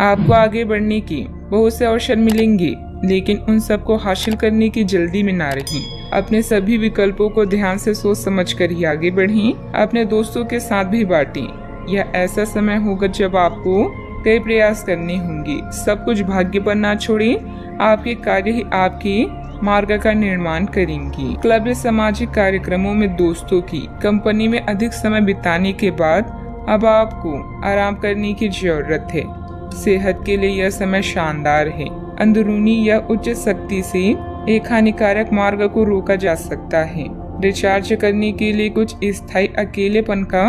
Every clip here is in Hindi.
आपको आगे बढ़ने की बहुत से अवसर मिलेंगे, लेकिन उन सबको हासिल करने की जल्दी में ना रहें। अपने सभी विकल्पों को ध्यान से सोच समझ कर ही आगे बढ़ें। अपने दोस्तों के साथ भी बांटें। यह ऐसा समय होगा जब आपको कई प्रयास करने होंगे। सब कुछ भाग्य पर ना छोड़ें। आपके कार्य ही आपके मार्ग का निर्माण करेंगे। क्लब या सामाजिक कार्यक्रमों में दोस्तों की कंपनी में अधिक समय बिताने के बाद अब आपको आराम करने की जरूरत है। सेहत के लिए यह समय शानदार है। अंदरूनी या उच्च शक्ति से एक हानिकारक मार्ग को रोका जा सकता है। रिचार्ज करने के लिए कुछ स्थायी अकेलेपन का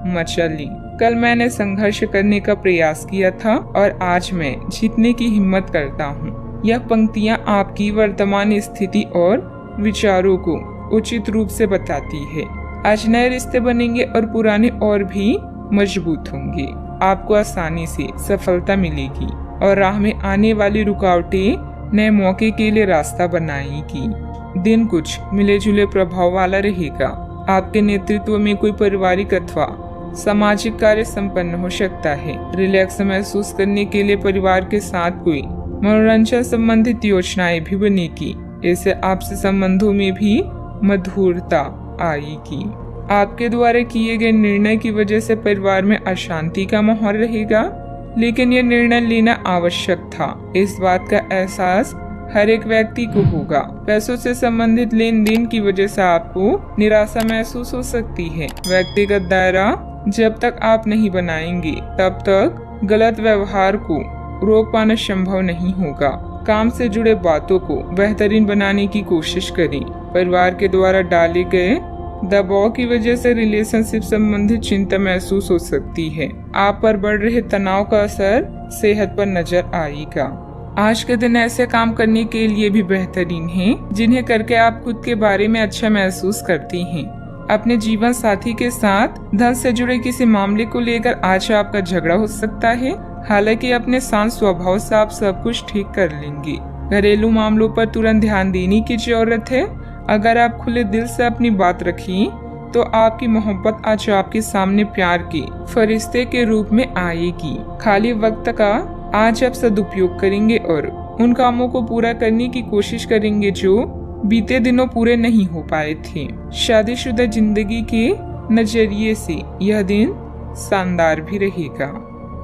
मजा लें। कल मैंने संघर्ष करने का प्रयास किया था और आज मैं जीतने की हिम्मत करता हूँ। यह पंक्तियाँ आपकी वर्तमान स्थिति और विचारों को उचित रूप से बताती है। आज नए रिश्ते बनेंगे और पुराने और भी मजबूत होंगे। आपको आसानी से सफलता मिलेगी और राह में आने वाली रुकावटें नए मौके के लिए रास्ता बनाएगी। दिन कुछ मिले जुले प्रभाव वाला रहेगा। आपके नेतृत्व में कोई पारिवारिक अथवा सामाजिक कार्य संपन्न हो सकता है। रिलैक्स महसूस करने के लिए परिवार के साथ कोई मनोरंजन संबंधित योजनाएं भी बनेगी। इससे आपसे संबंधों में भी मधुरता आएगी। आपके द्वारा किए गए निर्णय की वजह से परिवार में अशांति का माहौल रहेगा, लेकिन यह निर्णय लेना आवश्यक था। इस बात का एहसास हर एक व्यक्ति को होगा। पैसों से संबंधित लेन देन की वजह से आपको निराशा महसूस हो सकती है। व्यक्तिगत दायरा जब तक आप नहीं बनाएंगे तब तक गलत व्यवहार को रोक पाना संभव नहीं होगा। काम से जुड़े बातों को बेहतरीन बनाने की कोशिश करें। परिवार के द्वारा डाले गए दबाव की वजह से रिलेशनशिप संबंधित चिंता महसूस हो सकती है। आप पर बढ़ रहे तनाव का असर सेहत पर नजर आएगा। आज के दिन ऐसे काम करने के लिए भी बेहतरीन हैं, जिन्हें करके आप खुद के बारे में अच्छा महसूस करती हैं। अपने जीवन साथी के साथ धन से जुड़े किसी मामले को लेकर आज आपका झगड़ा हो सकता है। हालांकि अपने शांत स्वभाव से आप सब कुछ ठीक कर लेंगे। घरेलू मामलों पर तुरंत ध्यान देने की जरूरत है। अगर आप खुले दिल से अपनी बात रखें तो आपकी मोहब्बत आज आपके सामने प्यार के फरिश्ते के रूप में आएगी। खाली वक्त का आज आप सदुपयोग करेंगे और उन कामों को पूरा करने की कोशिश करेंगे जो बीते दिनों पूरे नहीं हो पाए थे। शादीशुदा जिंदगी के नजरिए से यह दिन शानदार भी रहेगा।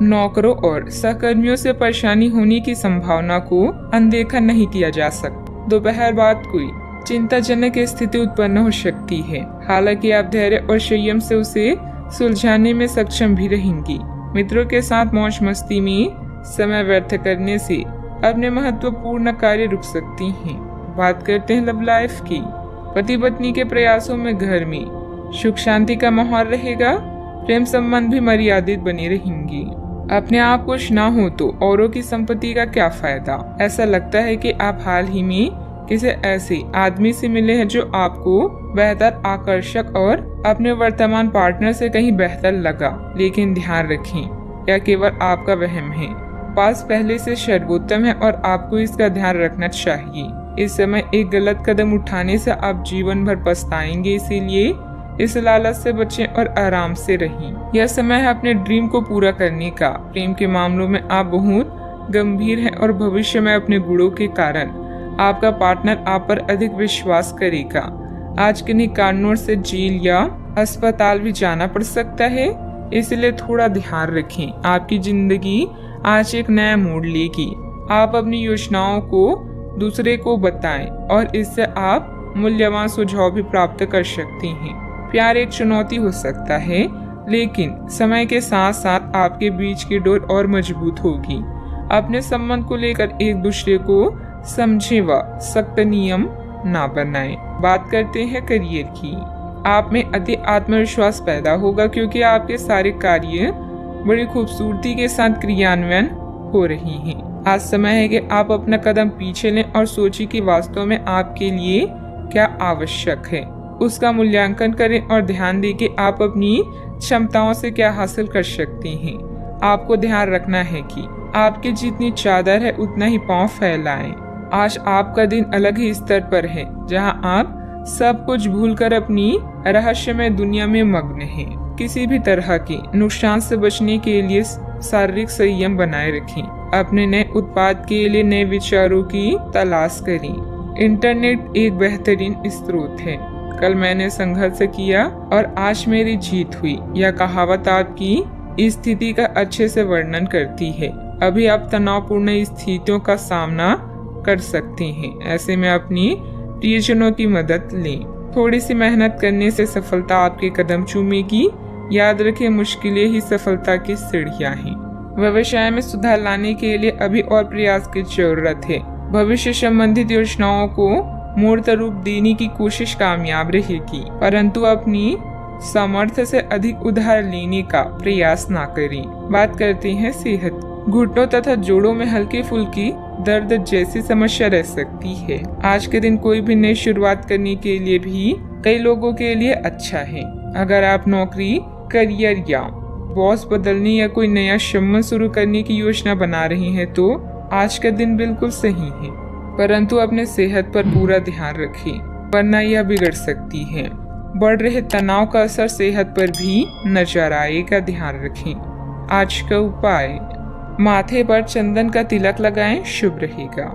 नौकरों और सहकर्मियों से परेशानी होने की संभावना को अनदेखा नहीं किया जा सकता। दोपहर बाद कोई चिंताजनक स्थिति उत्पन्न हो सकती है। हालांकि आप धैर्य और संयम से उसे सुलझाने में सक्षम भी रहेंगी। मित्रों के साथ मौज मस्ती में समय व्यर्थ करने से अपने महत्वपूर्ण कार्य रुक सकती हैं। बात करते हैं लव लाइफ की। पति पत्नी के प्रयासों में घर में सुख शांति का माहौल रहेगा। प्रेम संबंध भी मर्यादित बने रहेंगे। अपने आप कुछ ना हो तो औरों की संपत्ति का क्या फायदा। ऐसा लगता है कि आप हाल ही में किसी ऐसे आदमी से मिले हैं जो आपको बेहतर, आकर्षक और अपने वर्तमान पार्टनर से कहीं बेहतर लगा। लेकिन ध्यान रखें, यह केवल आपका वहम है। पास पहले से सर्वोत्तम है और आपको इसका ध्यान रखना चाहिए। इस समय एक गलत कदम उठाने से आप जीवन भर पछताएंगे। इसीलिए इस लालच से बचें और आराम से रहें। यह समय है अपने ड्रीम को पूरा करने का। प्रेम के मामलों में आप बहुत गंभीर हैं और भविष्य में अपने गुणों के कारण आपका पार्टनर आप पर अधिक विश्वास करेगा। आज किन्हीं कारणों से जेल या अस्पताल भी जाना पड़ सकता है, इसलिए थोड़ा ध्यान रखें। आपकी जिंदगी आज एक नया मोड़ लेगी। आप अपनी योजनाओं को दूसरे को बताएं और इससे आप मूल्यवान सुझाव भी प्राप्त कर सकते हैं। प्यार एक चुनौती हो सकता है, लेकिन समय के साथ साथ आपके बीच की डोर और मजबूत होगी। अपने संबंध को लेकर एक दूसरे को समझे व सख्त नियम ना बनाएं। बात करते हैं करियर की। आप में अति आत्मविश्वास पैदा होगा क्योंकि आपके सारे कार्य बड़ी खूबसूरती के साथ क्रियान्वयन हो रही हैं। आज समय है कि आप अपना कदम पीछे लें और सोचिए कि वास्तव में आपके लिए क्या आवश्यक है। उसका मूल्यांकन करें और ध्यान दें कि आप अपनी क्षमताओं से क्या हासिल कर सकते हैं। आपको ध्यान रखना है कि आपकी जितनी चादर है उतना ही पांव फैलाएं। आज आपका दिन अलग ही स्तर पर है, जहां आप सब कुछ भूलकर अपनी रहस्यमय दुनिया में मग्न हैं। किसी भी तरह के नुकसान से बचने के लिए शारीरिक संयम बनाए रखें। अपने नए उत्पाद के लिए नए विचारों की तलाश करें। इंटरनेट एक बेहतरीन स्रोत है। कल मैंने संघर्ष किया और आज मेरी जीत हुई। यह कहावत आपकी स्थिति का अच्छे से वर्णन करती है। अभी आप तनावपूर्ण स्थितियों का सामना कर सकते हैं। ऐसे में अपनी प्रियजनों की मदद लें। थोड़ी सी मेहनत करने से सफलता आपके कदम चूमेगी। याद रखें, मुश्किलें ही सफलता की सीढ़ियां हैं। व्यवसाय में सुधार लाने के लिए अभी और प्रयास की जरूरत है। भविष्य संबंधित योजनाओं को मूर्त रूप देने की कोशिश कामयाब रहेगी, परंतु अपनी सामर्थ्य से अधिक उधार लेने का प्रयास ना करें। बात करते हैं सेहत। घुटनों तथा जोड़ों में हल्की फुल्की दर्द जैसी समस्या रह सकती है। आज के दिन कोई भी नई शुरुआत करने के लिए भी कई लोगों के लिए अच्छा है। अगर आप नौकरी, करियर या बॉस बदलने या कोई नया संबंध शुरू करने की योजना बना रहे हैं तो आज का दिन बिल्कुल सही है, परंतु अपने सेहत पर पूरा ध्यान रखें, वरना यह बिगड़ सकती है। बढ़ रहे तनाव का असर सेहत पर भी नजर आएगा, ध्यान रखें। आज का उपाय, माथे पर चंदन का तिलक लगाएं, शुभ रहेगा।